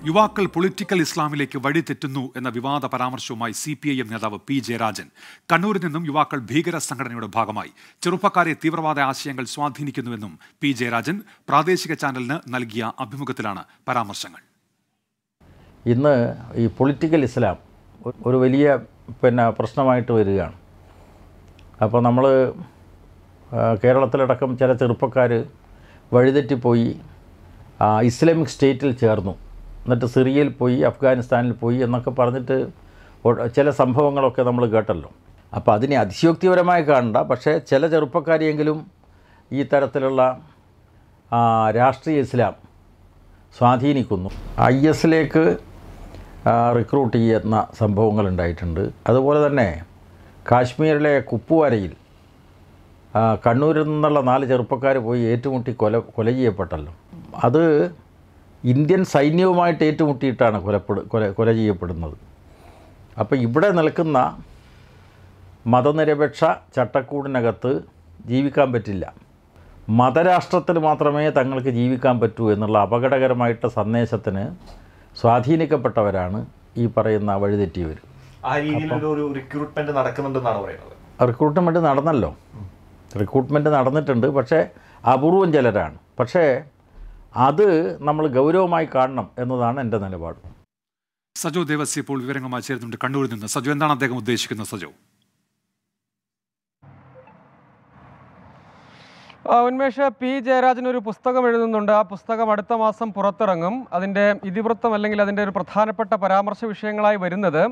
യുവാക്കൾ പൊളിറ്റിക്കൽ ഇസ്ലാമിലേക്ക് വഴിതെറ്റുന്നു എന്ന വിവാദ പരാമർശവുമായി CPIM നേതാവ് P. ജയരാജൻ. കണ്ണൂരിൽ നിന്നും യുവാക്കൾ ഭീകര സംഘടനയുടെ ഭാഗമായി ചെറുപ്പക്കാരെ തീവ്രവാദ ആശയങ്ങൾ സ്വാധീനിക്കുന്നുവെന്നും P. ജയരാജൻ പ്രാദേശിക ചാനലിന് നൽകിയ അഭിമുഖത്തിലാണ് പരാമർശങ്ങൾ. ഇന്ന് ഈ പൊളിറ്റിക്കൽ ഇസ്ലാം ഒരു വലിയ പ്രശ്നമായിട്ട് വരികയാണ്. അപ്പോൾ നമ്മൾ കേരളത്തിലടക്കം ചില ചെറുപ്പക്കാർ വഴിതെറ്റിപ്പോയി ഇസ്ലാമിക് സ്റ്റേറ്റിൽ ചേർന്നു, എന്നിട്ട് സിറിയയിൽ പോയി, അഫ്ഗാനിസ്ഥാനിൽ പോയി എന്നൊക്കെ പറഞ്ഞിട്ട് ചില സംഭവങ്ങളൊക്കെ നമ്മൾ കേട്ടല്ലോ. അപ്പോൾ അതിനെ അതിശയോക്തിപരമായി കാണണ്ട, പക്ഷേ ചില ചെറുപ്പക്കാരെയെങ്കിലും ഈ തരത്തിലുള്ള രാഷ്ട്രീയ ഇസ്ലാം സ്വാധീനിക്കുന്നു. IS-ലേക്ക് റിക്രൂട്ട് ചെയ്യുന്ന സംഭവങ്ങളുണ്ടായിട്ടുണ്ട്. അതുപോലെ തന്നെ കാശ്മീരിലെ കുപ്വാരയിൽ കണ്ണൂരിൽ നിന്നുള്ള 4 ചെറുപ്പക്കാർ പോയി ഏറ്റുമുട്ടി കൊല ചെയ്യപ്പെട്ടല്ലോ. അത് ഇന്ത്യൻ സൈന്യവുമായിട്ട് ഏറ്റുമുട്ടിയിട്ടാണ് കൊല ചെയ്യപ്പെടുന്നത്. അപ്പോൾ ഇവിടെ നിൽക്കുന്ന മതനിരപേക്ഷ ചട്ടക്കൂടിനകത്ത് ജീവിക്കാൻ പറ്റില്ല, മതരാഷ്ട്രത്തിൽ മാത്രമേ തങ്ങൾക്ക് ജീവിക്കാൻ പറ്റൂ എന്നുള്ള അപകടകരമായിട്ട് സന്ദേശത്തിന് സ്വാധീനിക്കപ്പെട്ടവരാണ് ഈ പറയുന്ന വഴിതെറ്റിയവർ. ആ രീതിയിലൊരു റിക്രൂട്ട്മെൻറ്റ് നടക്കുന്നുണ്ടെന്നാണ് പറയുന്നത്. റിക്രൂട്ട്മെൻറ്റ് നടന്നല്ലോ, റിക്രൂട്ട്മെൻറ്റ് നടന്നിട്ടുണ്ട്. പക്ഷേ അപൂർവം ചിലരാണ്. പക്ഷേ അത് നമ്മൾ ഗൗരവമായി കാണണം എന്നതാണ് എൻ്റെ നിലപാട്. സജോ ദേവസ്യ ഇപ്പോൾ വിവരങ്ങളുമായി ചേരുന്നുണ്ട് കണ്ണൂരിൽ നിന്ന്. സജോ, എന്താണ് അദ്ദേഹം ഉദ്ദേശിക്കുന്നത്? സജോ, ഉന്മേഷ്, P. ജയരാജൻ ഒരു പുസ്തകം എഴുതുന്നുണ്ട്. ആ പുസ്തകം അടുത്ത മാസം പുറത്തിറങ്ങും. അതിൻ്റെ ഇതിവൃത്തം അല്ലെങ്കിൽ അതിൻ്റെ ഒരു പ്രധാനപ്പെട്ട പരാമർശ വിഷയങ്ങളായി വരുന്നത്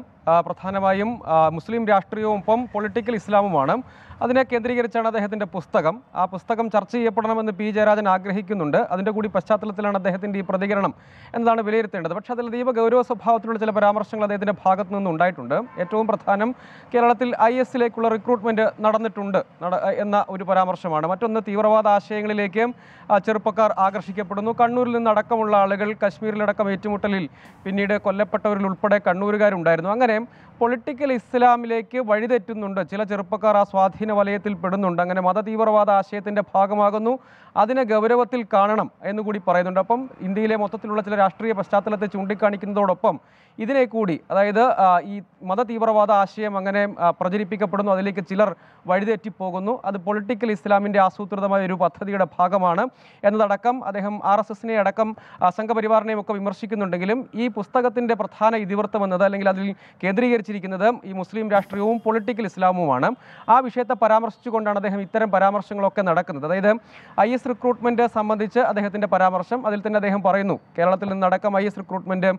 പ്രധാനമായും മുസ്ലിം രാഷ്ട്രീയവും ഒപ്പം പൊളിറ്റിക്കൽ ഇസ്ലാമുമാണ്. അതിനെ കേന്ദ്രീകരിച്ചാണ് അദ്ദേഹത്തിൻ്റെ പുസ്തകം. ആ പുസ്തകം ചർച്ച ചെയ്യപ്പെടണമെന്ന് P. ജയരാജൻ ആഗ്രഹിക്കുന്നുണ്ട്. അതിൻ്റെ കൂടി പശ്ചാത്തലത്തിലാണ് അദ്ദേഹത്തിൻ്റെ ഈ പ്രതികരണം എന്നതാണ് വിലയിരുത്തേണ്ടത്. പക്ഷേ അതിൽ അതീവ ഗൗരവ സ്വഭാവത്തിലുള്ള ചില പരാമർശങ്ങൾ അദ്ദേഹത്തിൻ്റെ ഭാഗത്തു നിന്നുണ്ടായിട്ടുണ്ട്. ഏറ്റവും പ്രധാനം, കേരളത്തിൽ IS-ലേക്കുള്ള റിക്രൂട്ട്മെൻറ്റ് നടന്നിട്ടുണ്ട് എന്ന ഒരു പരാമർശമാണ്. മറ്റൊന്ന്, തീവ്രവാദ ആശയങ്ങളിലേക്ക് ചെറുപ്പക്കാർ ആകർഷിക്കപ്പെടുന്നു. കണ്ണൂരിൽ നിന്നടക്കമുള്ള ആളുകൾ കശ്മീരിലടക്കം ഏറ്റുമുട്ടലിൽ പിന്നീട് കൊല്ലപ്പെട്ടവരിൽ ഉൾപ്പെടെ കണ്ണൂരുകാരുണ്ടായിരുന്നു. അങ്ങനെ പൊളിറ്റിക്കൽ ഇസ്ലാമിലേക്ക് വഴിതെറ്റുന്നുണ്ട് ചില ചെറുപ്പക്കാർ, ആ സ്വാധീന വലയത്തിൽ പെടുന്നുണ്ട്. അങ്ങനെ മതതീവ്രവാദ ആശയത്തിൻ്റെ ഭാഗമാകുന്നു, അതിനെ ഗൗരവത്തിൽ കാണണം എന്നുകൂടി പറയുന്നുണ്ട്. അപ്പം ഇന്ത്യയിലെ മൊത്തത്തിലുള്ള ചില രാഷ്ട്രീയ പശ്ചാത്തലത്തെ ചൂണ്ടിക്കാണിക്കുന്നതോടൊപ്പം ഇതിനെ കൂടി, അതായത് ഈ മതതീവ്രവാദ ആശയം അങ്ങനെ പ്രചരിപ്പിക്കപ്പെടുന്നു, അതിലേക്ക് ചിലർ വഴിതെറ്റിപ്പോകുന്നു, അത് പൊളിറ്റിക്കൽ ഇസ്ലാമിൻ്റെ ആസൂത്രിതമായ ഒരു പദ്ധതിയുടെ ഭാഗമാണ് എന്നതടക്കം അദ്ദേഹം RSS-നെ അടക്കം സംഘപരിവാറിനെയും ഒക്കെ വിമർശിക്കുന്നുണ്ടെങ്കിലും ഈ പുസ്തകത്തിൻ്റെ പ്രധാന ഇതിവൃത്തം എന്നത്, അല്ലെങ്കിൽ അതിൽ കേന്ദ്രീകരിച്ചിരിക്കുന്നത് ഈ മുസ്ലിം രാഷ്ട്രീയവും പൊളിറ്റിക്കൽ ഇസ്ലാമുമാണ്. ആ വിഷയത്തെ പരാമർശിച്ചുകൊണ്ടാണ് അദ്ദേഹം ഇത്തരം പരാമർശങ്ങളൊക്കെ നടക്കുന്നത്. അതായത് IS റിക്രൂട്ട്മെൻറ്റ് സംബന്ധിച്ച് അദ്ദേഹത്തിൻ്റെ പരാമർശം, അതിൽ തന്നെ അദ്ദേഹം പറയുന്നു കേരളത്തിൽ നിന്നടക്കം IS റിക്രൂട്ട്മെൻറ്റ്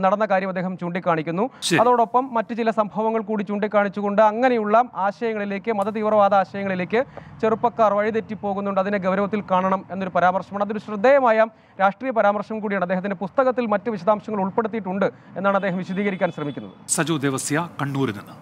നടന്ന കാര്യം അദ്ദേഹം ചൂണ്ടിക്കാണിക്കുന്നു. അതോടൊപ്പം മറ്റു ചില സംഭവങ്ങൾ കൂടി ചൂണ്ടിക്കാണിച്ചുകൊണ്ട് അങ്ങനെയുള്ള ആശയങ്ങളിലേക്ക്, മതതീവ്രവാദ ആശയങ്ങളിലേക്ക് ചെറുപ്പക്കാർ വഴിതെറ്റിപ്പോകുന്നുണ്ട്, അതിനെ ഗൗരവത്തിൽ കാണണം എന്നൊരു പരാമർശമാണ്. അതൊരു ശ്രദ്ധേയമായ രാഷ്ട്രീയ പരാമർശം കൂടിയാണ്. അദ്ദേഹത്തിൻ്റെ പുസ്തകത്തിൽ മറ്റ് വിശദാംശങ്ങൾ ഉൾപ്പെടുത്തിയിട്ടുണ്ട് എന്നാണ് അദ്ദേഹം വിശദീകരിക്കാൻ ശ്രമിക്കുന്നത്. സജോ ദേവസ്യ, കണ്ണൂരിൽ നിന്ന്.